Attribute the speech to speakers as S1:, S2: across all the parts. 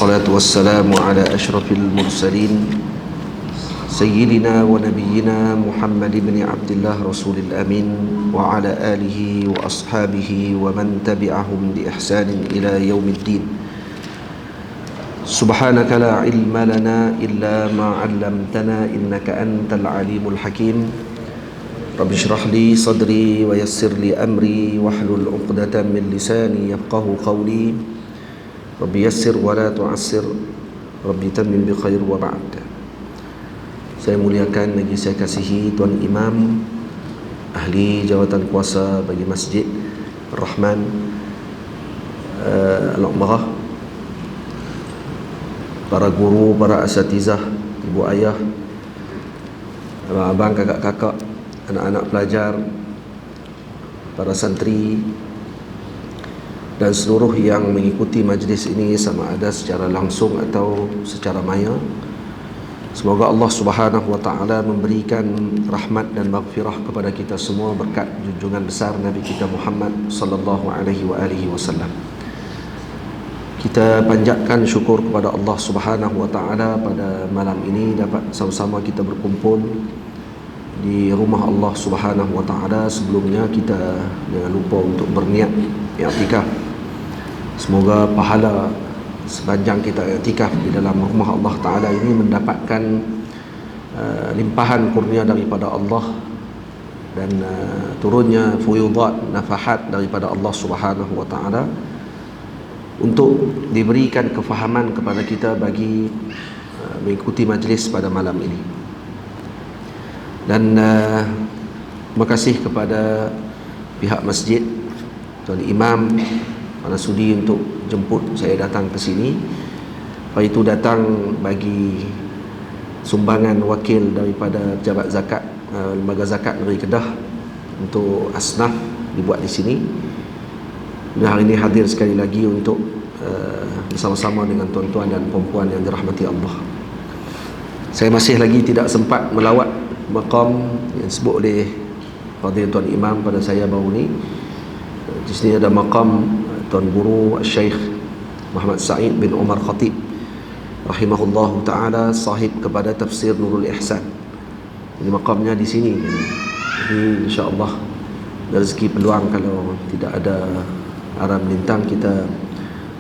S1: والصلاة والسلام على أشرف المرسلين سيدنا ونبينا محمد بن عبد الله رسول الأمين وعلى آله وأصحابه ومن تبعهم بإحسان إلى يوم الدين. سبحانك لا علم لنا إلا ما علمتنا إنك أنت العليم الحكيم. رب اشرح لي صدري ويسر لي أمري واحلل عقدة من لساني يفقه قولي. Rabbi yassir wa la tu'assir, Rabbi tammim bi khair wa ba'd. Saya muliakan lagi saya kasihi Tuan Imam, ahli jawatan kuasa bagi Masjid Ar-Rahman Al-Umarah, para guru, para asatizah, ibu ayah, abang, kakak-kakak, anak-anak pelajar, para santri dan seluruh yang mengikuti majlis ini sama ada secara langsung atau secara maya. Semoga Allah Subhanahu wa taala memberikan rahmat dan maghfirah kepada kita semua berkat junjungan besar Nabi kita Muhammad sallallahu alaihi wasallam. Kita panjatkan syukur kepada Allah Subhanahu wa taala pada malam ini dapat sama-sama kita berkumpul di rumah Allah Subhanahu wa taala. Sebelumnya kita jangan lupa untuk berniat i'tikaf. Semoga pahala sepanjang kita i'tikaf di dalam rumah Allah Ta'ala ini mendapatkan limpahan kurnia daripada Allah dan turunnya fuyudat, nafahat daripada Allah Subhanahu Wa Ta'ala untuk diberikan kefahaman kepada kita bagi mengikuti majlis pada malam ini. Dan terima kasih kepada pihak masjid, Tuan Imam mana sudi untuk jemput saya datang ke sini. Lepas itu datang bagi sumbangan wakil daripada pejabat zakat, lembaga zakat negeri Kedah untuk asnaf dibuat di sini. Dan hari ini hadir sekali lagi untuk bersama-sama dengan tuan-tuan dan puan-puan yang dirahmati Allah. Saya masih lagi tidak sempat melawat maqam yang disebut oleh Fadil Tuan Imam pada saya baru ni. Di sini ada maqam Tuan Guru Syekh Muhammad Sa'id bin Umar Khatib rahimahullahu ta'ala, sahib kepada tafsir Nurul Ihsan. Jadi makamnya di sini. Jadi insya-Allah rezeki peluang kalau tidak ada arah melintang kita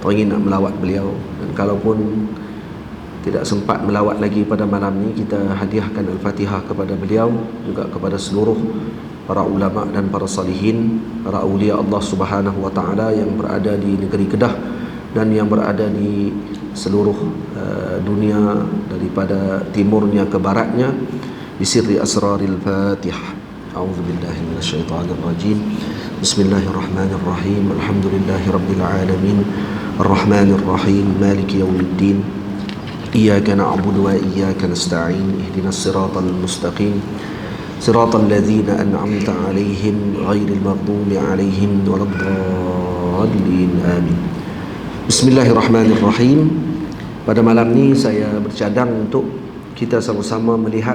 S1: teringin nak melawat beliau. Dan kalaupun tidak sempat melawat lagi pada malam ni, kita hadiahkan Al-Fatihah kepada beliau, juga kepada seluruh para ulama dan para salihin, para awliya Allah Subhanahu wa taala yang berada di negeri Kedah dan yang berada di seluruh dunia daripada timurnya ke baratnya, bisirri asraril Fatihah. A'udzubillahi minasyaitonir rajim. Bismillahirrahmanirrahim. Alhamdulillahirabbil alamin. Arrahmanir rahim. Maliki yaumiddin. Iyyaka na'budu wa iyyaka nasta'in. Ihdinas siratal mustaqim. صراط الذين أنعمت عليهم غير المغضوب عليهم ولا الضالين آمين. Bismillahirrahmanirrahim. Pada malam ni saya bercadang untuk kita sama-sama melihat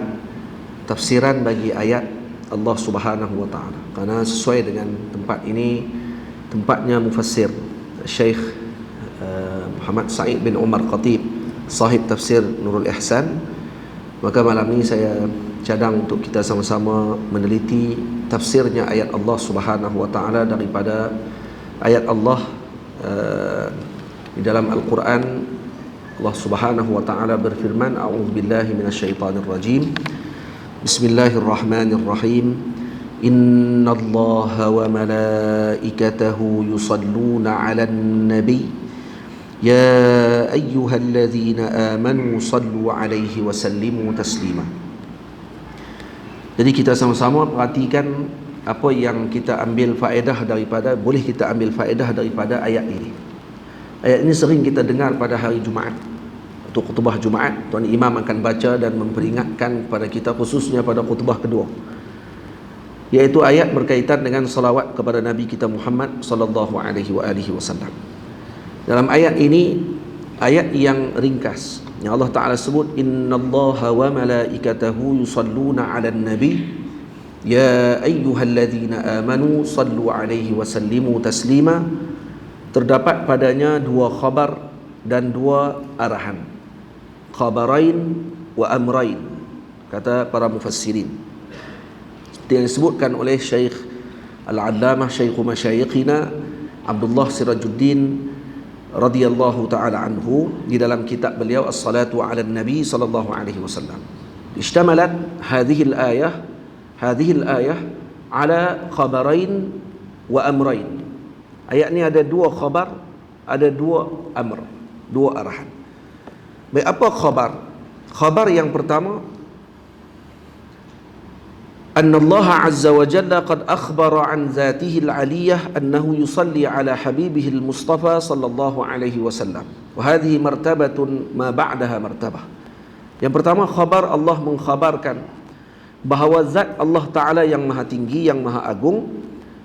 S1: tafsiran bagi ayat Allah Subhanahu wa taala. Karena sesuai dengan tempat ini tempatnya mufassir Syekh Muhammad Sa'id bin Umar Khatib, sahib tafsir Nurul Ihsan. Maka malam ni saya cadang untuk kita sama-sama meneliti tafsirnya ayat Allah Subhanahu wa taala daripada ayat Allah di dalam Al-Quran. Allah Subhanahu wa taala berfirman, a'udzubillahi minasyaitonir rajim. Bismillahirrahmanirrahim. Innallaha wa malaikatahu yusalluna 'alan nabi ya ayyuhalladzina amanu sallu 'alaihi wa sallimu taslima. Jadi kita sama-sama perhatikan apa yang kita ambil faedah daripada, boleh kita ambil faedah daripada ayat ini. Ayat ini sering kita dengar pada hari Jumaat. Untuk khutbah Jumaat, Tuan Imam akan baca dan memperingatkan kepada kita khususnya pada khutbah kedua. Iaitu ayat berkaitan dengan salawat kepada Nabi kita Muhammad sallallahu alaihi wasallam. Dalam ayat ini, ayat yang ringkas, yang Allah Ta'ala sebut, innallaha wa malaikatahu yusalluna 'alan nabi ya ayyuhalladzina amanu sallu 'alaihi wa sallimu taslima. Terdapat padanya dua khabar dan dua arahan. Khabarain wa amrain, kata para mufassirin. Seperti yang disebutkan oleh Syekh Al-Allamah Syekhu Masyayikhina Abdullah Sirajuddin radhiyallahu ta'ala anhu di dalam kitab beliau As-Salatu 'ala Nabi sallallahu alaihi wasallam. Ishtamalat hadhihi al-ayah ala khabarain wa amrain. Ayat ni ada dua khabar, ada dua amr, dua arahan. Baik, apa khabar? Khabar yang pertama, anna Allah azza wa jalla qad akhbara an dhatihi al-'aliyah annahu yusalli ala habibihi al-Mustafa sallallahu alaihi wasallam. Wa hadhihi martabatun ma ba'daha martabah. Yang pertama, khabar, Allah mengkhabarkan bahawa zat Allah Ta'ala yang maha tinggi, yang maha agung,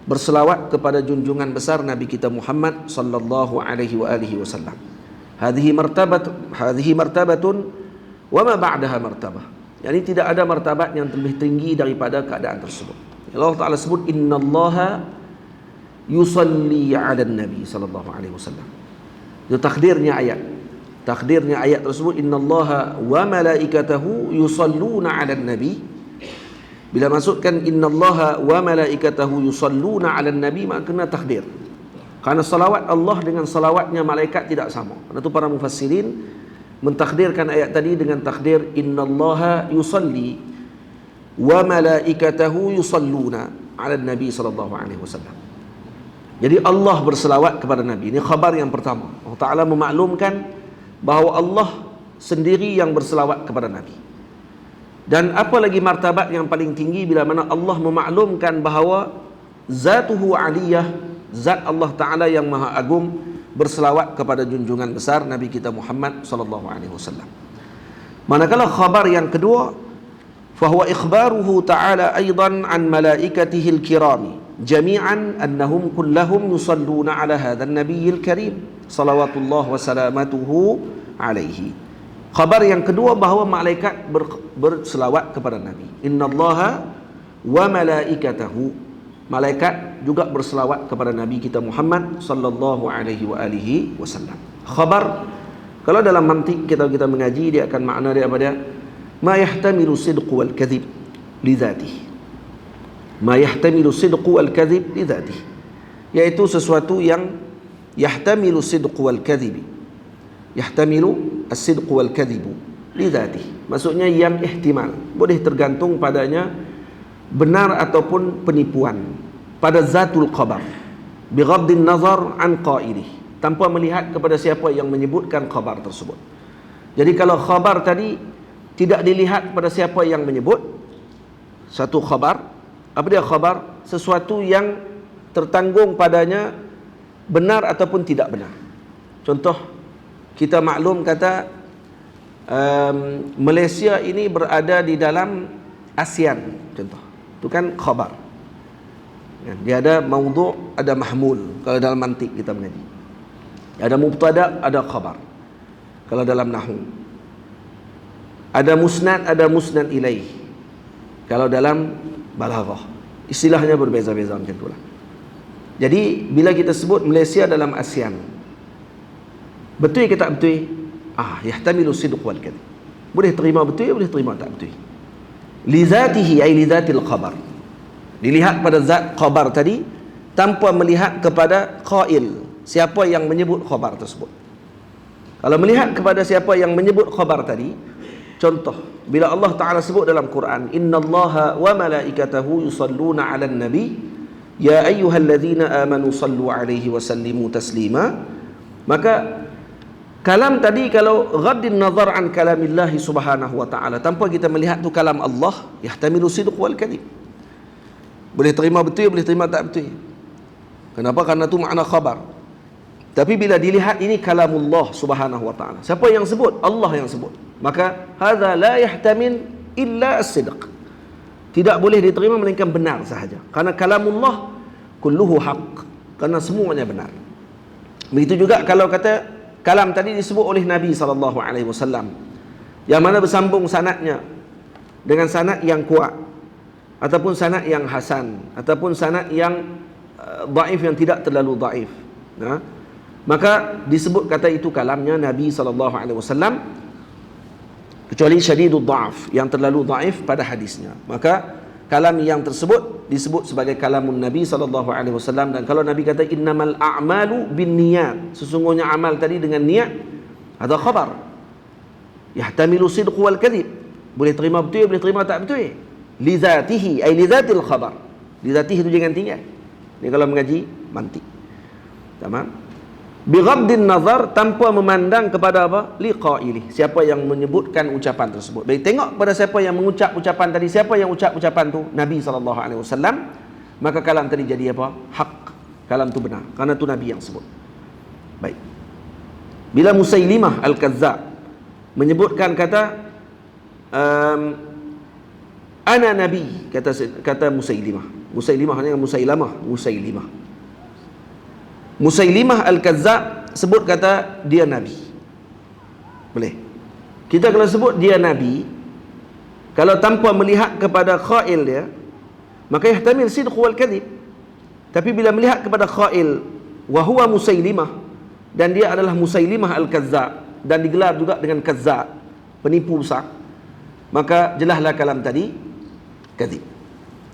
S1: berselawat kepada junjungan besar Nabi kita Muhammad sallallahu alaihi wa alihi wasallam. Hadhihi martabatun wa ma ba'daha martabah. Yani tidak ada martabat yang lebih tinggi daripada keadaan tersebut. Allah Ta'ala sebut innallaha yusalli 'alan nabi sallallahu alaihi wasallam. Itu takdirnya ayat. Takdirnya ayat tersebut innallaha wa malaikatahu yusalluna 'alan nabi. Bila masukkan innallaha wa malaikatahu yusalluna 'alan nabi, maka kena takdir. Karena salawat Allah dengan salawatnya malaikat tidak sama. Karena itu para mufassirin mentakdirkan ayat tadi dengan takdir innallaha yusalli wa malaikatahu yusalluna 'alan nabi sallallahu alaihi wasallam. Jadi Allah berselawat kepada Nabi. Ini khabar yang pertama. Allah Ta'ala memaklumkan bahawa Allah sendiri yang berselawat kepada Nabi. Dan apa lagi martabat yang paling tinggi bila mana Allah memaklumkan bahawa zatuhu aliyah, zat Allah Ta'ala yang maha agung, berselawat kepada junjungan besar Nabi kita Muhammad sallallahu alaihi wasallam. Manakala khabar yang kedua, fahuwa ikhbaruhu ta'ala aidan an malaikatihi al-kirami jami'an annahum kullahum yusalluna ala hadha an-nabiyil karim salawatullah wa salamatuhu alaihi. Khabar yang kedua bahawa malaikat berselawat kepada Nabi. Innallaha wa malaikatahu, malaikat juga berselawat kepada Nabi kita Muhammad sallallahu alaihi wa alihi wasallam. Khabar, kalau dalam mantik kita mengaji, dia akan makna dia apa dia? Ma yahtamilu sidqu wal kadhib li dhatihi. Ma yahtamilu sidqu wal kadhib li dhatihi, yaitu sesuatu yang yahtamilu sidqu wal kadhib. Yahtamilu as-sidqu wal kadhibu li dhatihi, maksudnya yang ihtimal, boleh tergantung padanya benar ataupun penipuan pada zatul khabar, bighaddin nazar an qailih, tanpa melihat kepada siapa yang menyebutkan khabar tersebut. Jadi kalau khabar tadi tidak dilihat pada siapa yang menyebut satu khabar, apa dia khabar? Sesuatu yang tertanggung padanya benar ataupun tidak benar. Contoh, kita maklum kata Malaysia ini berada di dalam ASEAN, contoh. Itu kan khabar. Dia ada maudhu', ada mahmul. Kalau dalam mantik kita mengaji, ada mubtada', ada khabar. Kalau dalam nahwu ada musnad, ada musnad ilaih. Kalau dalam balaghah istilahnya berbeza-beza macam itulah. Jadi bila kita sebut Malaysia dalam ASEAN, betul ke tak betul? Yahtamilu sidq wal kadhib. Boleh terima betul, boleh terima tak betul. Li zatihi ay li zatil khabar. Dilihat pada zat khabar tadi tanpa melihat kepada qail, siapa yang menyebut khabar tersebut. Kalau melihat kepada siapa yang menyebut khabar tadi, contoh bila Allah Ta'ala sebut dalam Quran, innallaha wa malaikatahu yusalluna 'alan nabi ya ayyuhalladzina amanu sallu 'alaihi wa sallimu taslima, maka kalam tadi kalau ghaddin nazar an kalamillahi subhanahu wa ta'ala, tanpa kita melihat tu kalam Allah, yahtamilu sidq wal kadhib. Boleh terima betul, boleh terima tak betul. Kenapa? Karena tu makna khabar. Tapi bila dilihat ini kalamullah subhanahu wa ta'ala, siapa yang sebut? Allah yang sebut. Maka hadza la yahtamil illa as-sidq. Tidak boleh diterima melainkan benar sahaja. Karena kalamullah kulluhu haqq, karena semuanya benar. Begitu juga kalau kata kalam tadi disebut oleh Nabi SAW, yang mana bersambung sanadnya dengan sanad yang kuat, ataupun sanad yang hasan, ataupun sanad yang dhaif, yang tidak terlalu dhaif. Maka disebut kata itu kalamnya Nabi SAW, kecuali syadidud dha'af, yang terlalu dhaif pada hadisnya. Maka kalam yang tersebut disebut sebagai kalamun Nabi SAW. Dan kalau Nabi kata innamal a'malu bin niyat, sesungguhnya amal tadi dengan niat, ada khabar yahtamilu sidq wal kadhib, boleh terima betul, boleh terima tak betul. Li zatihi ay li zatil khabar, li zatihi itu jangan tinggal. Ini kalau mengaji mantik. Tamam. Bighaddin nazar, tanpa memandang kepada apa? Liqaili, siapa yang menyebutkan ucapan tersebut. Baik, tengok pada siapa yang mengucap ucapan tadi. Siapa yang ucap ucapan tu? Nabi SAW. Maka kalam tadi jadi apa? Hak. Kalam tu benar, kerana tu Nabi yang sebut. Baik. Bila Musailimah Al-Kazzab menyebutkan kata ana nabi, kata Musailimah ni Musailimah Al-Kazzab sebut kata dia Nabi. Boleh. Kita kalau sebut dia Nabi, kalau tanpa melihat kepada khail dia, maka yahtamil sidq wal kadhib. Tapi bila melihat kepada khail, wa huwa Musailimah, dan dia adalah Musailimah Al-Kazzab, dan digelar juga dengan Kazzab, penipu besar, maka jelaslah kalam tadi kadhib.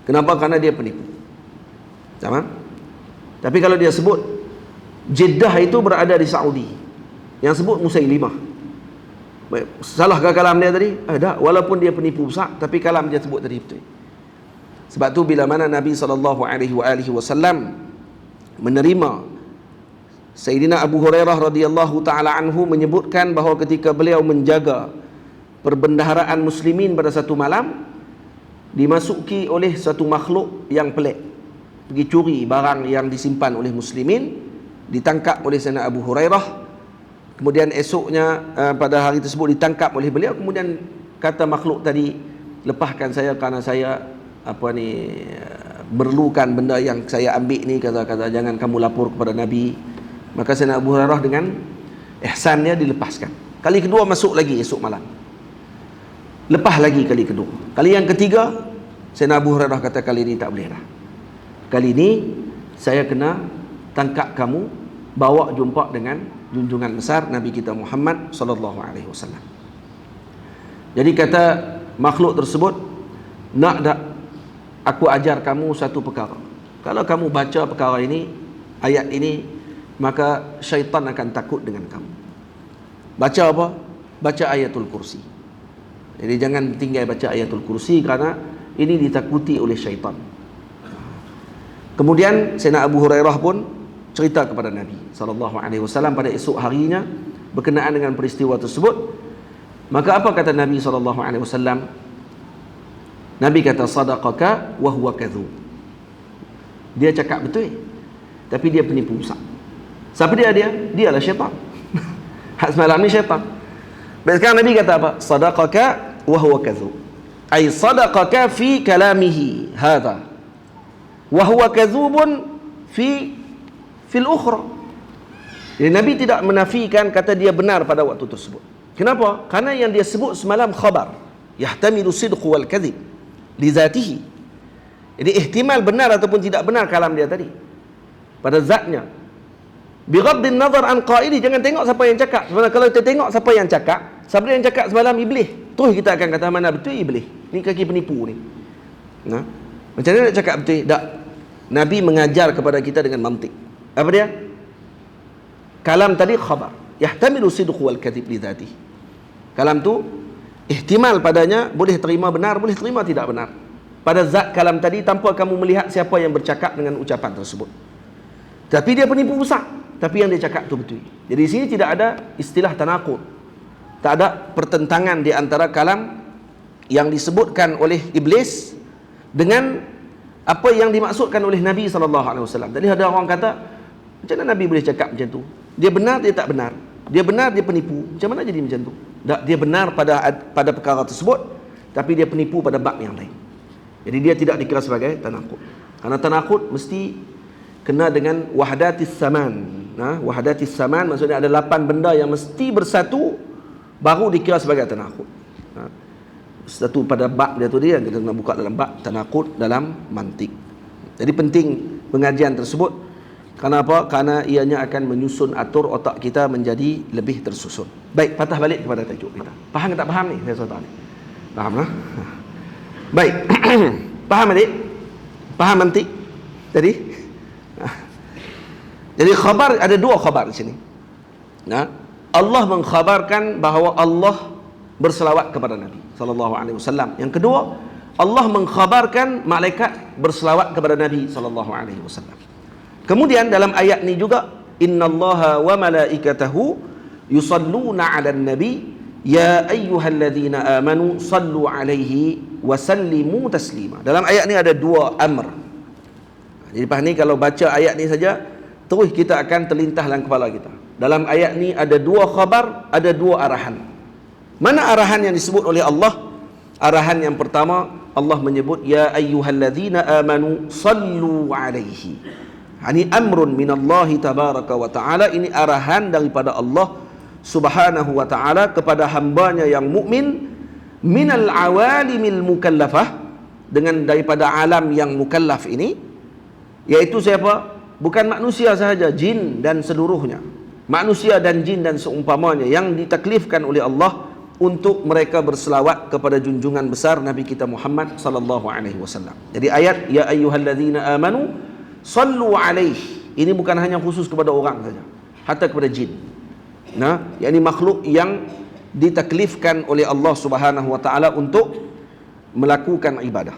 S1: Kenapa? Kerana dia penipu. Sama? Tapi kalau dia sebut Jeddah itu berada di Saudi, yang sebut Musailimah, salahkah kalam dia tadi? Tak, walaupun dia penipu besar, tapi kalam dia sebut tadi betul. Sebab tu bila mana Nabi SAW menerima Sayyidina Abu Hurairah radhiyallahu ta'ala anhu menyebutkan bahawa ketika beliau menjaga perbendaharaan muslimin pada satu malam, dimasuki oleh satu makhluk yang pelik, pergi curi barang yang disimpan oleh muslimin, ditangkap oleh Sayyidina Abu Hurairah. Kemudian esoknya pada hari tersebut ditangkap oleh beliau. Kemudian kata makhluk tadi, lepaskan saya kerana saya memerlukan benda yang saya ambil ni, kata jangan kamu lapor kepada Nabi. Maka Sayyidina Abu Hurairah dengan ihsannya dilepaskan. Kali kedua masuk lagi esok malam, lepas lagi kali kedua. Kali yang ketiga Sayyidina Abu Hurairah kata, kali ini tak boleh dah, kali ini saya kena tangkap kamu, bawa jumpa dengan junjungan besar Nabi kita Muhammad SAW. Jadi kata makhluk tersebut, nak tak aku ajar kamu satu perkara. Kalau kamu baca perkara ini, ayat ini, maka syaitan akan takut dengan kamu. Baca apa? Baca ayatul kursi. Jadi jangan tinggal baca ayatul kursi, kerana ini ditakuti oleh syaitan. Kemudian Sayyidina Abu Hurairah pun cerita kepada Nabi SAW pada esok harinya berkenaan dengan peristiwa tersebut. Maka apa kata Nabi SAW? Nabi kata, sadaqaka wa huwa kadhub. Dia cakap betul, tapi dia penipu besar. Siapa dia? Dialah syaitan. Hak semalam ni syaitan. Baik, sekarang Nabi kata apa? Sadaqaka wa huwa kadhub, ay sadaqaka fi kalamihi hadha wa huwa kadhubun fil ukhra. Jadi Nabi tidak menafikan kata dia benar pada waktu tersebut. Kenapa? Karena yang dia sebut semalam khabar yahtamilu sidq wal kadhib li zatihi. Jadi ihtimal benar ataupun tidak benar kalam dia tadi pada zatnya. Bighaddin nazar an qaili, jangan tengok siapa yang cakap. Sebenarnya kalau kita tengok siapa yang cakap, siapa yang cakap semalam iblis, terus kita akan kata mana betul iblis. Ni kaki penipu ni. Nah, macam mana nak cakap betul? Tak. Nabi mengajar kepada kita dengan mantik. Apa dia? Kalam tadi khabar yahtamilu sidq wal kadhib li dhatihi. Kalam tu ihtimal padanya boleh terima benar, boleh terima tidak benar pada zat kalam tadi, tanpa kamu melihat siapa yang bercakap dengan ucapan tersebut. Tapi dia penipu besar, tapi yang dia cakap tu betul. Jadi di sini tidak ada istilah tanaqud, tak ada pertentangan di antara kalam yang disebutkan oleh iblis dengan apa yang dimaksudkan oleh Nabi SAW. Tadi ada orang kata, macam mana Nabi boleh cakap macam tu? Dia benar, dia tak benar. Dia benar, dia penipu. Macam mana jadi macam tu? Tak, dia benar pada perkara tersebut, tapi dia penipu pada bab yang lain. Jadi dia tidak dikira sebagai tanaqud. Karena tanaqud mesti kena dengan wahdatis saman. Wahdatis saman maksudnya ada 8 benda yang mesti bersatu baru dikira sebagai tanaqud. Satu pada bab dia tu, dia kita nak buka dalam bab tanaqud dalam mantik. Jadi penting pengajian tersebut Kerana apa? Kerana ianya akan menyusun atur otak kita menjadi lebih tersusun. Baik, patah balik kepada tajuk kita. Faham tak faham ni? Saya soal ni. Faham lah? Baik. Faham adik? Faham nanti? Jadi khabar, ada dua khabar di sini. Nah, Allah mengkhabarkan bahawa Allah berselawat kepada Nabi sallallahu alaihi wasallam. Yang kedua, Allah mengkhabarkan malaikat berselawat kepada Nabi sallallahu alaihi wasallam. Kemudian dalam ayat ni juga, innallaha wa malaikatahu yusalluna 'alan nabi ya ayyuhalladzina amanu sallu 'alaihi wa sallimu taslima. Dalam ayat ni ada dua amr. Jadi pas ni kalau baca ayat ni saja, terus kita akan terlintas dalam kepala kita. Dalam ayat ni ada dua khabar, ada dua arahan. Mana arahan yang disebut oleh Allah? Arahan yang pertama, Allah menyebut ya ayyuhalladzina amanu sallu 'alaihi. Ini amrun minallahi tabaraka wa ta'ala. Ini arahan daripada Allah subhanahu wa ta'ala kepada hambanya yang mukmin, minal awalimil mukallafah, dengan daripada alam yang mukallaf ini, yaitu siapa? Bukan manusia sahaja, jin dan seluruhnya. Manusia dan jin dan seumpamanya yang ditaklifkan oleh Allah untuk mereka berselawat kepada junjungan besar Nabi kita Muhammad sallallahu alaihi wasallam. Jadi ayat ya ayyuhalladzina amanu sallu alaihi ini bukan hanya khusus kepada orang saja, hatta kepada jin. Nah, yakni makhluk yang ditaklifkan oleh Allah Subhanahu wa taala untuk melakukan ibadah.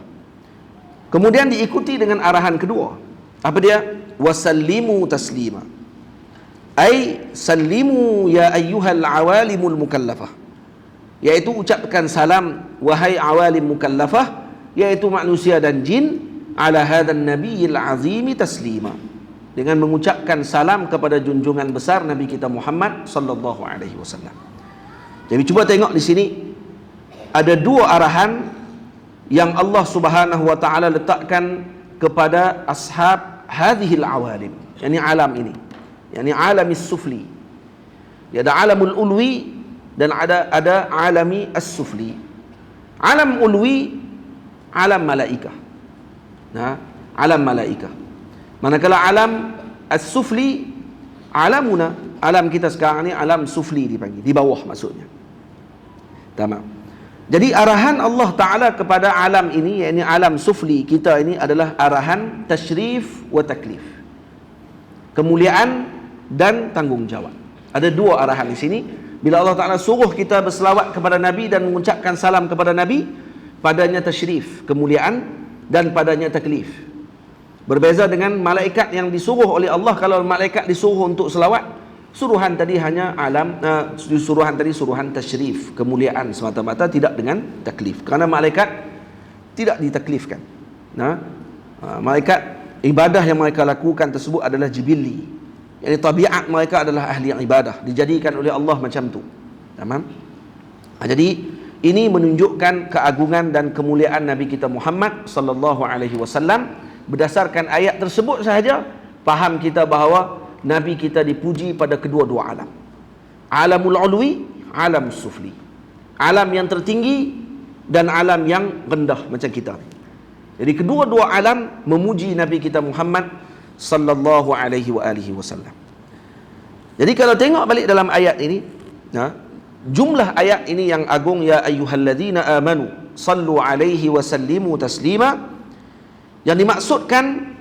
S1: Kemudian diikuti dengan arahan kedua. Apa dia? Wasallimu taslima. Ai sallimu ya ayyuhal awalimul mukallafah. Yaitu ucapkan salam wahai awalim mukallafah, yaitu manusia dan jin, ala hadan nabiyil azimi taslima, dengan mengucapkan salam kepada junjungan besar Nabi kita Muhammad sallallahu alaihi wasallam. Jadi cuba tengok di sini ada dua arahan yang Allah Subhanahu wa taala letakkan kepada ashab hadhil awalim, yakni alam ini, yakni alamis sufli. Dia ada alamul ulwi dan ada alami as-sufli. Alam ulwi, alam malaikah. Nah, alam malaikah. Manakala alam as-sufli, alamuna, alam kita sekarang ni alam sufli dipanggil, di bawah maksudnya. Tamam. Jadi arahan Allah Ta'ala kepada alam ini, yakni alam sufli kita ini, adalah arahan tashrif wa taklif, kemuliaan dan tanggungjawab. Ada dua arahan di sini. Bila Allah Ta'ala suruh kita berselawat kepada Nabi dan mengucapkan salam kepada Nabi, padanya tashrif, kemuliaan, dan padanya taklif. Berbeza dengan malaikat yang disuruh oleh Allah. Kalau malaikat disuruh untuk selawat, suruhan tadi hanya suruhan tashrif, kemuliaan semata-mata, tidak dengan taklif. Kerana malaikat tidak ditaklifkan. Malaikat, ibadah yang mereka lakukan tersebut adalah jibilli. Yani tabiat mereka adalah ahli ibadah, dijadikan oleh Allah macam tu. Tamam? Jadi ini menunjukkan keagungan dan kemuliaan Nabi kita Muhammad sallallahu alaihi wasallam. Berdasarkan ayat tersebut sahaja, faham kita bahawa Nabi kita dipuji pada kedua-dua alam. Alamul ulwi, alam sufli. Alam yang tertinggi dan alam yang rendah macam kita. Jadi kedua-dua alam memuji Nabi kita Muhammad sallallahu alaihi wa alihi wasallam. Jadi kalau tengok balik dalam ayat ini, jumlah ayat ini yang agung, ya ayyuhalladzina amanu sallu alaihi wa sallimu taslima, yang dimaksudkan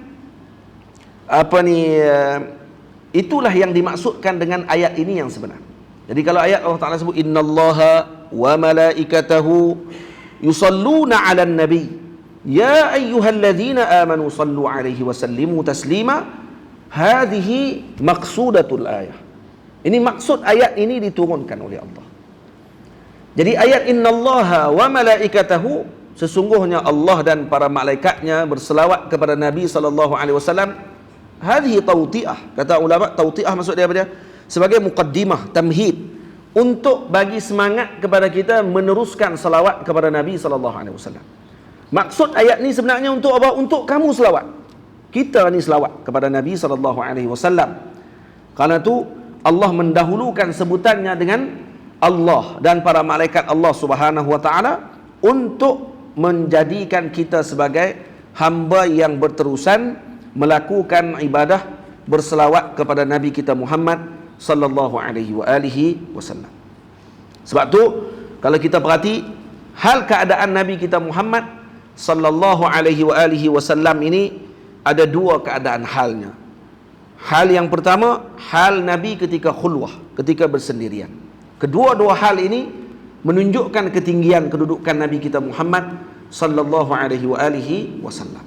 S1: itulah yang dimaksudkan dengan ayat ini yang sebenar. Jadi kalau ayat Allah Ta'ala sebut innallaha wa malaikatahu yusalluna 'alan nabi ya ayyuhalladzina amanu sallu alaihi wa sallimu taslima, hadhihi maqsudatul ayah. Ini maksud ayat ini diturunkan oleh Allah. Jadi ayat innallaha wa malaikatahu, sesungguhnya Allah dan para malaikatnya berselawat kepada Nabi sallallahu alaihi wasallam. Hadhihi tawti'ah, kata ulama, tawti'ah maksud dia apa dia? Sebagai muqaddimah, tamhid, untuk bagi semangat kepada kita meneruskan selawat kepada Nabi sallallahu alaihi wasallam. Maksud ayat ni sebenarnya untuk apa? Untuk kamu selawat. Kita ni selawat kepada Nabi sallallahu alaihi wasallam. Karena tu Allah mendahulukan sebutannya dengan Allah dan para malaikat Allah Subhanahu wa taala untuk menjadikan kita sebagai hamba yang berterusan melakukan ibadah berselawat kepada Nabi kita Muhammad sallallahu alaihi wasallam. Sebab tu kalau kita perhati hal keadaan Nabi kita Muhammad sallallahu alaihi wasallam ini ada dua keadaan halnya. Hal yang pertama, hal Nabi ketika khulwah, ketika bersendirian. Kedua-dua hal ini menunjukkan ketinggian kedudukan Nabi kita Muhammad sallallahu alaihi wasallam.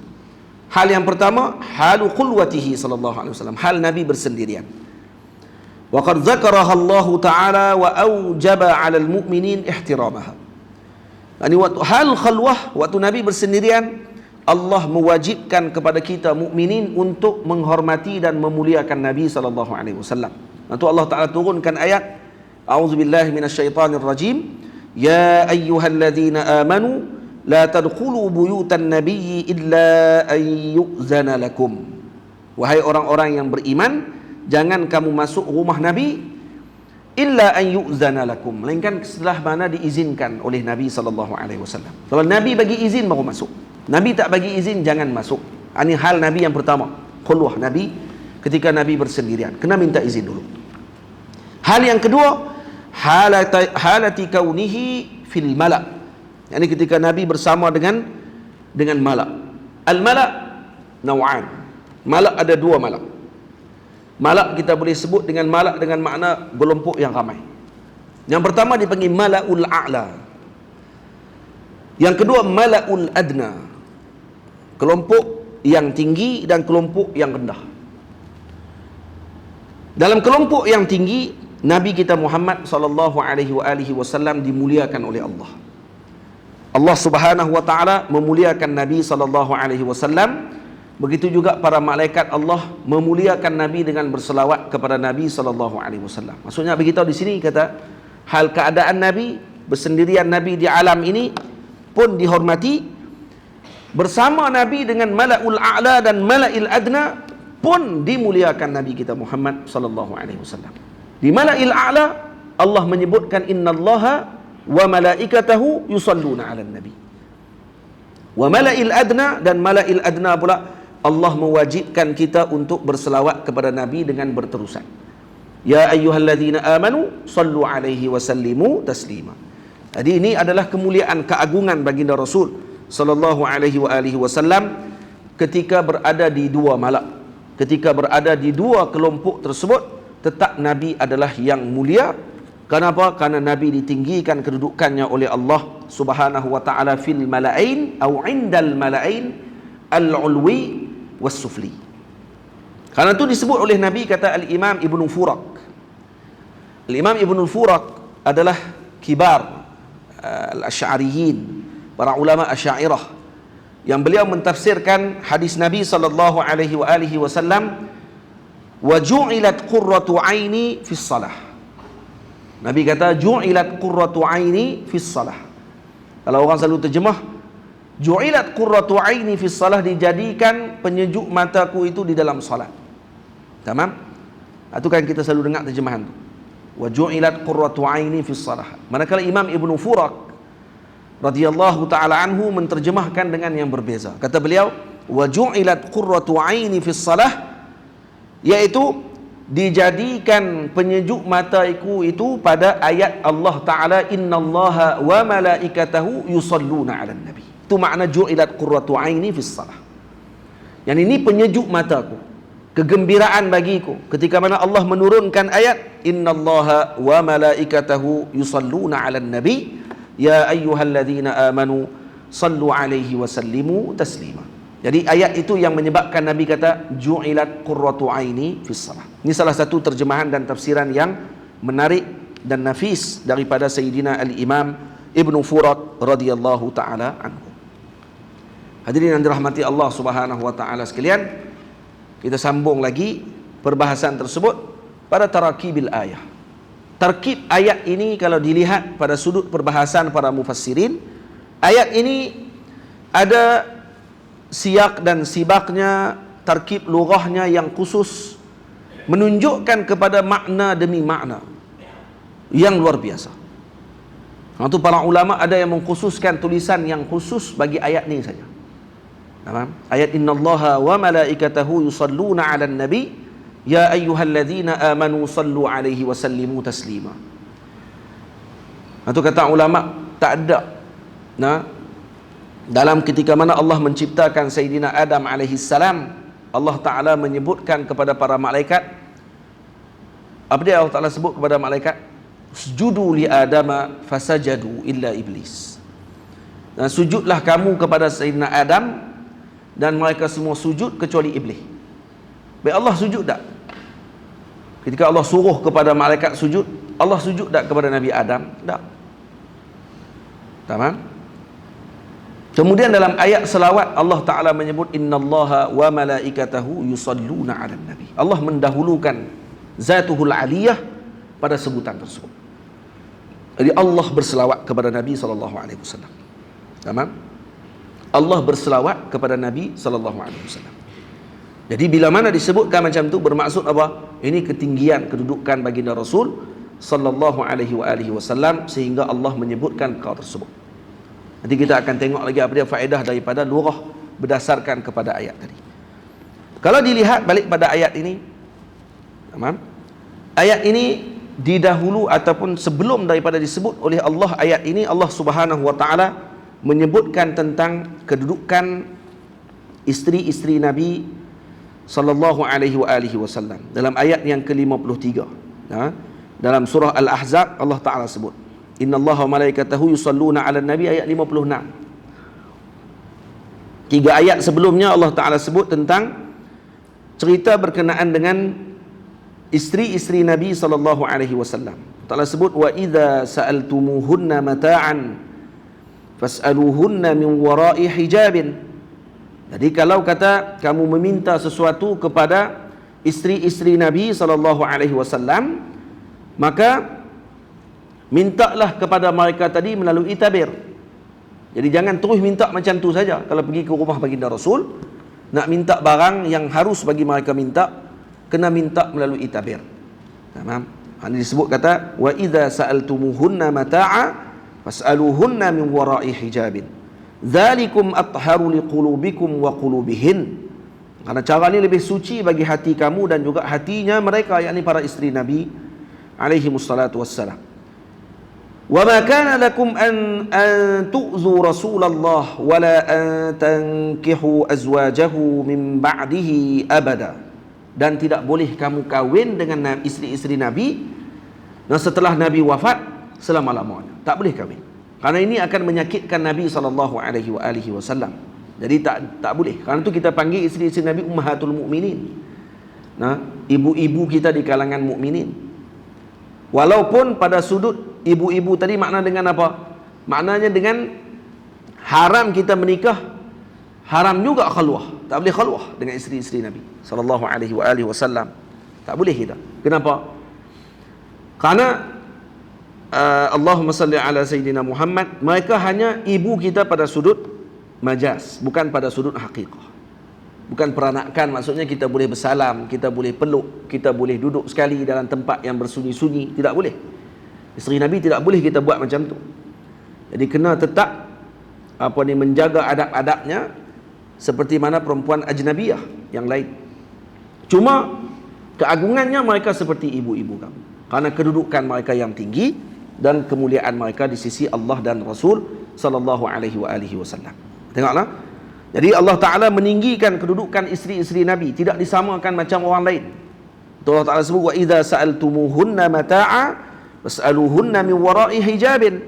S1: Hal yang pertama, halu khulwatihi sallallahu alaihi wasallam, hal Nabi bersendirian. Wa qad dzakaraha Allah Ta'ala wa aujaba 'alal mu'minin ihtiramaha. Yani waktu hal khalwah, waktu Nabi bersendirian, Allah mewajibkan kepada kita mukminin untuk menghormati dan memuliakan Nabi sallallahu alaihi wasallam. Lalu Allah Ta'ala turunkan ayat, A'udzubillahi minasyaitonir rajim, ya ayyuhalladzina amanu la tadkhulu buyutan nabiyyi illa an yu'zana lakum. Wahai orang-orang yang beriman, jangan kamu masuk rumah Nabi illa an yu'zana lakum, melainkan setelah mana diizinkan oleh Nabi sallallahu alaihi wasallam. Kalau Nabi bagi izin baru masuk. Nabi tak bagi izin jangan masuk. Ini hal Nabi yang pertama, khulwah Nabi ketika Nabi bersendirian, kena minta izin dulu. Hal yang kedua, halati kaunihi fil mala'. Yani ketika Nabi bersama dengan malak. Al-malak naw'an. Malak ada dua malak. Malak kita boleh sebut dengan malak dengan makna kelompok yang ramai. Yang pertama dipanggil mala'ul a'la. Yang kedua mala'ul adna. Kelompok yang tinggi dan kelompok yang rendah. Dalam kelompok yang tinggi, Nabi kita Muhammad sallallahu alaihi wasallam dimuliakan oleh Allah. Allah Subhanahu wa taala memuliakan Nabi sallallahu alaihi wasallam. Begitu juga para malaikat Allah memuliakan Nabi dengan berselawat kepada Nabi sallallahu alaihi wasallam. Maksudnya beritahu di sini kata hal keadaan Nabi bersendirian, Nabi di alam ini pun dihormati, bersama Nabi dengan malaul a'la dan malail adna pun dimuliakan Nabi kita Muhammad sallallahu alaihi wasallam. Di malail a'la Allah menyebutkan innallaha wa malaikatahu yusalluna 'alan nabi. Wa mala'il adna, dan mala'il adna pula Allah mewajibkan kita untuk berselawat kepada Nabi dengan berterusan. Ya ayyuhalladzina amanu sallu 'alaihi wa sallimu taslima. Jadi ini adalah kemuliaan, keagungan baginda Rasul sallallahu alaihi wasallam ketika berada di dua malak, ketika berada di dua kelompok tersebut, tetap Nabi adalah yang mulia. Kenapa? Karena Nabi ditinggikan kedudukannya oleh Allah Subhanahu wa taala fil mala'in atau indal mala'in al-ulwi was-sufli. Karena itu disebut oleh Nabi, kata al-Imam Ibnu Furak. Al-Imam Ibnu Furak adalah kibar al-Asy'ariyin, para ulama Asy'ariyah, yang beliau mentafsirkan hadis Nabi sallallahu alaihi wasallam, wa ju'ilat qurratu 'aini fis salah. Nabi kata ju'ilat qurratu 'aini fis salah. Kalau orang selalu terjemah ju'ilat qurratu 'aini fis salah, dijadikan penyejuk mataku itu di dalam salat. Tamam? Itu kan kita selalu dengar terjemahan tu. Wa ju'ilat qurratu 'aini fis salah. Manakala Imam Ibnu Furak radhiyallahu taala anhu menterjemahkan dengan yang berbeza. Kata beliau wa ju'ilat qurratu 'aini fis salah, yaitu dijadikan penyejuk mataku itu pada ayat Allah Ta'ala innallaha wa malaikatahu yusalluna 'alan nabi. Itu makna ju'ilat qurratu 'aini fis salah. Yang ini penyejuk mataku, kegembiraan bagiku ketika mana Allah menurunkan ayat innallaha wa malaikatahu yusalluna 'alan nabi ya ayyuhalladzina amanu sallu 'alaihi wa sallimu taslima. Jadi ayat itu yang menyebabkan Nabi kata ju'ilat qurratu 'aini fis salah. Ini salah satu terjemahan dan tafsiran yang menarik dan nafis daripada Sayyidina Al-Imam Ibnu Furak radhiyallahu taala anhu. Hadirin yang dirahmati Allah Subhanahu wa taala sekalian, kita sambung lagi perbahasan tersebut pada tarakibil ayah. Tarkib ayat ini kalau dilihat pada sudut perbahasan para mufassirin, ayat ini ada siyak dan sibaknya, tarkib lughahnya yang khusus, menunjukkan kepada makna demi makna yang luar biasa. Itu para ulama ada yang mengkhususkan tulisan yang khusus bagi ayat ini saja. Ayat innallaha wa malaikatahu yusalluna 'alan nabi ya ayyuhalladzina amanu sallu alaihi wa sallimu taslima. Itu kata ulama, tak ada dalam ketika mana Allah menciptakan Sayyidina Adam alaihi salam, Allah Ta'ala menyebutkan kepada para malaikat, apa dia Allah Ta'ala sebut kepada malaikat? Sujudu li Adama fasajadu illa iblis. Dan sujudlah kamu kepada Sayyidina Adam, dan mereka semua sujud kecuali iblis. Baik, Allah sujud tak? Ketika Allah suruh kepada malaikat sujud, Allah sujud tak kepada Nabi Adam? Tak. Tamam? Kemudian dalam ayat selawat Allah Ta'ala menyebut innallaha wa malaikatahu yusalluna 'alan nabi. Allah mendahulukan zatuhul aliyah pada sebutan tersebut. Jadi Allah berselawat kepada Nabi sallallahu alaihi wasallam. Tamam? Allah berselawat kepada Nabi sallallahu alaihi wasallam. Jadi bila mana disebutkan macam tu, bermaksud apa? Ini ketinggian kedudukan baginda Rasul sallallahu alaihi wasallam, sehingga Allah menyebutkan perkara tersebut. Nanti kita akan tengok lagi apa dia faedah daripada lurah berdasarkan kepada ayat tadi. Kalau dilihat balik pada ayat ini, tamam? Ayat ini didahulu ataupun sebelum daripada disebut oleh Allah ayat ini, Allah Subhanahu wa taala menyebutkan tentang kedudukan isteri-isteri Nabi sallallahu alaihi wasallam dalam ayat yang ke-53. Dalam surah Al-Ahzab Allah Taala sebut innallaha wa malaikatahu yusalluna 'alan nabi, ayat 56. 3 ayat sebelumnya Allah Taala sebut tentang cerita berkenaan dengan isteri-isteri Nabi sallallahu alaihi wasallam. Allah sebut wa idza sa'altumuhunna mata'an fas'aluhunna min wara'i hijabin. Jadi kalau kata kamu meminta sesuatu kepada isteri-isteri Nabi sallallahu alaihi wasallam, maka mintalah kepada mereka tadi melalui tabir. Jadi jangan terus minta macam tu saja. Kalau pergi ke rumah baginda Rasul, nak minta barang yang harus bagi mereka minta, kena minta melalui tabir. Tamam? Ini disebut kata wa idza sa'altumuhunna mata'a fas'aluhunna min wara'i hijabin. Dzalikum atharu liqulubikum wa qulubihin. Karena cara ini lebih suci bagi hati kamu dan juga hatinya mereka, yakni para isteri Nabi alaihi wassalatu wassalam. Wa ma kana lakum an tu'zu Rasulullah wa la an tankihu azwajahu min ba'dihi abada. Dan tidak boleh kamu kahwin dengan isteri-isteri Nabi dan setelah Nabi wafat selama-lamanya. Tak boleh kahwin. Karena ini akan menyakitkan Nabi sallallahu alaihi wasallam. Jadi tak boleh. Karena itu kita panggil isteri-isteri Nabi ummahatul mukminin. Ibu-ibu kita di kalangan mukminin. Walaupun pada sudut ibu-ibu tadi makna dengan apa? Maknanya dengan haram kita menikah, haram juga khalwah. Tak boleh khalwah dengan isteri-isteri Nabi sallallahu alaihi wasallam. Tak boleh kita. Kenapa? Karena Allahumma salli ala Sayyidina Muhammad, mereka hanya ibu kita pada sudut majaz, bukan pada sudut haqiqah. Bukan peranakan, maksudnya kita boleh bersalam, kita boleh peluk, kita boleh duduk sekali dalam tempat yang bersunyi-sunyi, tidak boleh. Isteri Nabi tidak boleh kita buat macam tu. Jadi kena tetap menjaga adab-adabnya seperti mana perempuan ajnabiyah yang lain. Cuma keagungannya mereka seperti ibu-ibu kamu, karena kedudukan mereka yang tinggi dan kemuliaan mereka di sisi Allah dan Rasul sallallahu alaihi wasallam. Tengoklah. Jadi Allah Taala meninggikan kedudukan isteri-isteri Nabi, tidak disamakan macam orang lain. Allah Taala sebut wa idza sa'altumuhunna mata'a fas'aluhunna min wara'i hijabin.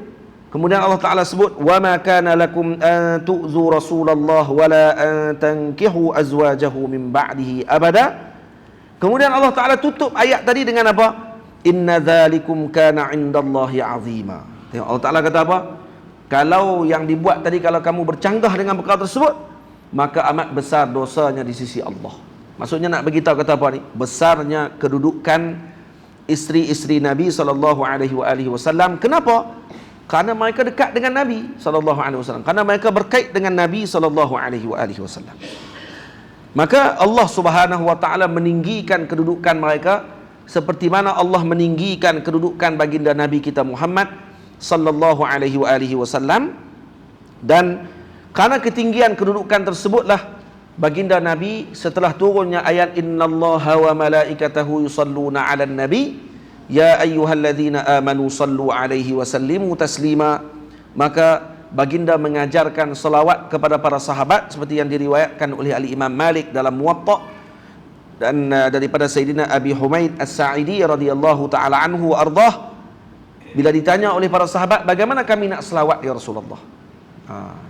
S1: Kemudian Allah Taala sebut wa ma kana lakum an tu'zu Rasulullah wa la an tankihu azwajahu min ba'dihi abada. Kemudian Allah Taala tutup ayat tadi dengan apa? Inna dzalikum kana 'indallahi 'azima. Tengok Allah Taala kata apa? Kalau yang dibuat tadi, kalau kamu bercanggah dengan perkara tersebut, maka amat besar dosanya di sisi Allah. Maksudnya nak beritahu kata apa ni? Besarnya kedudukan isteri-isteri Nabi sallallahu alaihi wasallam. Kenapa? Karena mereka dekat dengan Nabi sallallahu alaihi wasallam. Karena mereka berkait dengan Nabi sallallahu alaihi wasallam. Maka Allah Subhanahu wa taala meninggikan kedudukan mereka seperti mana Allah meninggikan kedudukan baginda Nabi kita Muhammad sallallahu alaihi wasallam. Dan karena ketinggian kedudukan tersebutlah baginda Nabi setelah turunnya ayat innallaha wa malaikatahu yusalluna 'alan nabi ya ayyuhalladzina amanu sallu 'alaihi wa sallimu taslima, maka baginda mengajarkan selawat kepada para sahabat seperti yang diriwayatkan oleh Imam Malik dalam Muwatta dan daripada Sayyidina Abi Humaid As-Sa'idi radhiyallahu taala anhu wa ardah, bila ditanya oleh para sahabat bagaimana kami nak selawat ya Rasulullah,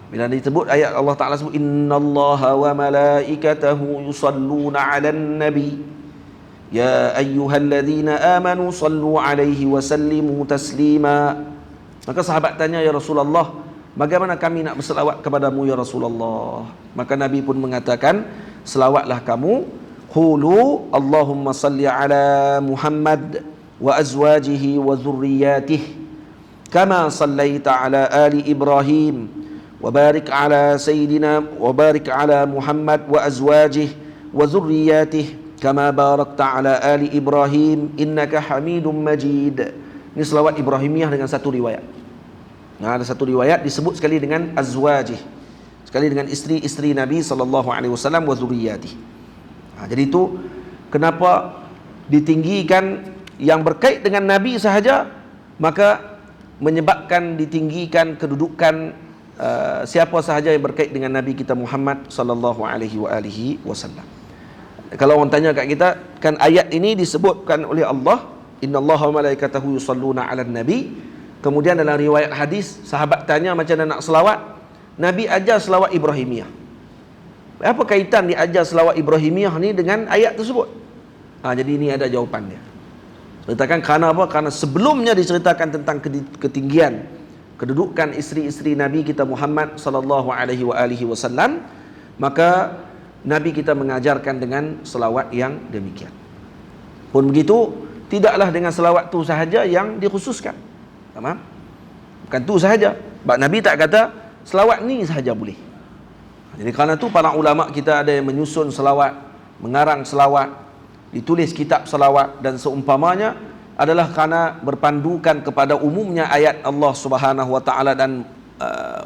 S1: bila disebut ayat Allah Taala sebut innallaha wa malaikatahu yusalluna 'alan nabi ya ayyuhalladzina amanu sallu 'alaihi wa sallimu taslima, maka sahabat tanya ya Rasulullah bagaimana kami nak berselawat kepadamu ya Rasulullah, maka Nabi pun mengatakan selawatlah kamu qulu Allahumma salli ala Muhammad wa azwajihi wa dhurriyyatihi kama sallaita ala ali Ibrahim wa barik ala sayyidina wa barik ala Muhammad wa azwajihi wa dhurriyyatihi kama barakta ala ali Ibrahim innaka Hamidum Majid. Ini selawat Ibrahimiyah dengan satu riwayat. Nah, ada satu riwayat disebut sekali dengan azwajih, sekali dengan isteri-isteri Nabi sallallahu alaihi wasallam wa dzurriyyatihi. Jadi itu kenapa ditinggikan yang berkait dengan Nabi sahaja, maka menyebabkan ditinggikan kedudukan siapa sahaja yang berkait dengan Nabi kita Muhammad sallallahu alaihi wasallam. Kalau orang tanya kat kita, kan ayat ini disebutkan oleh Allah innallaha wa malaikatahu yusalluna 'alan nabi. Kemudian dalam riwayat hadis sahabat tanya macam mana nak selawat, Nabi ajar selawat Ibrahimiyah. Apa kaitan diajar selawat Ibrahimiyah ni dengan ayat tersebut? Jadi ini ada jawapan dia. Ceritakan kerana apa? Kerana sebelumnya diceritakan tentang ketinggian kedudukan isteri-isteri Nabi kita Muhammad sallallahu alaihi wasallam, maka Nabi kita mengajarkan dengan selawat yang demikian. Pun begitu, tidaklah dengan selawat tu sahaja yang dikhususkan. Faham? Bukan tu sahaja. Sebab Nabi tak kata selawat ni sahaja boleh. Jadi kerana tu para ulama kita ada yang menyusun selawat, mengarang selawat, ditulis kitab selawat dan seumpamanya, adalah kerana berpandukan kepada umumnya ayat Allah Subhanahu wa taala dan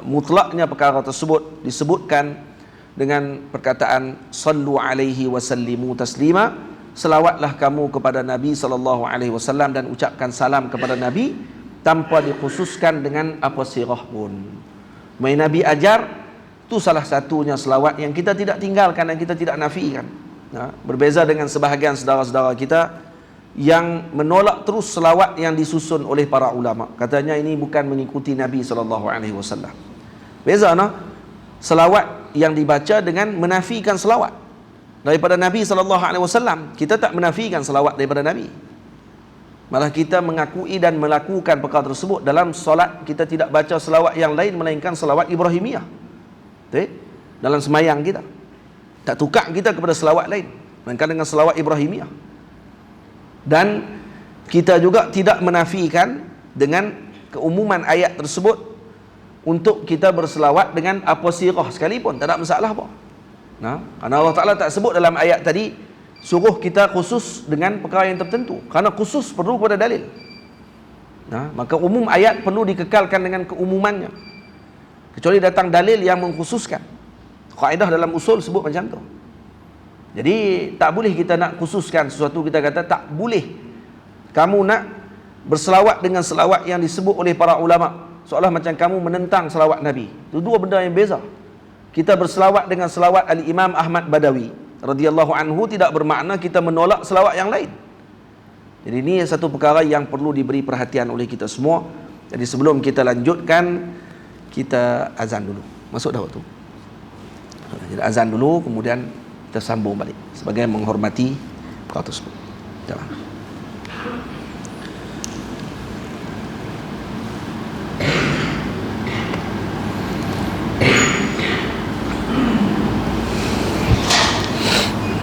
S1: mutlaknya perkara tersebut disebutkan dengan perkataan sallu alaihi wa sallimu taslima, selawatlah kamu kepada Nabi sallallahu alaihi wasallam dan ucapkan salam kepada Nabi, tanpa dikhususkan dengan apa sirah pun. Nabi ajar, itu salah satunya selawat yang kita tidak tinggalkan dan kita tidak nafikan. Berbeza dengan sebahagian saudara-saudara kita yang menolak terus selawat yang disusun oleh para ulama. Katanya ini bukan mengikuti Nabi SAW. Beza selawat yang dibaca dengan menafikan selawat daripada Nabi SAW. Kita tak menafikan selawat daripada Nabi, malah kita mengakui dan melakukan perkara tersebut. Dalam solat kita tidak baca selawat yang lain melainkan selawat Ibrahimiyah. Dalam semayang kita tak tukar kita kepada selawat lain melainkan dengan selawat Ibrahimiyah. Dan kita juga tidak menafikan dengan keumuman ayat tersebut untuk kita berselawat dengan apa sirah sekalipun, tak ada masalah apa. Kerana Allah Ta'ala tak sebut dalam ayat tadi suruh kita khusus dengan perkara yang tertentu, kerana khusus perlu pada dalil. Maka umum ayat perlu dikekalkan dengan keumumannya, kecuali datang dalil yang mengkhususkan. Kaedah dalam usul sebut macam tu. Jadi tak boleh kita nak khususkan sesuatu, kita kata tak boleh kamu nak berselawat dengan selawat yang disebut oleh para ulama, seolah macam kamu menentang selawat Nabi. Itu dua benda yang beza. Kita berselawat dengan selawat Al-Imam Ahmad Badawi radhiyallahu anhu tidak bermakna kita menolak selawat yang lain. Jadi ini satu perkara yang perlu diberi perhatian oleh kita semua. Jadi sebelum kita lanjutkan, kita azan dulu. Masuk dah waktu. Jadi azan dulu, kemudian kita sambung balik sebagai menghormati perkara tersebut. Jalan.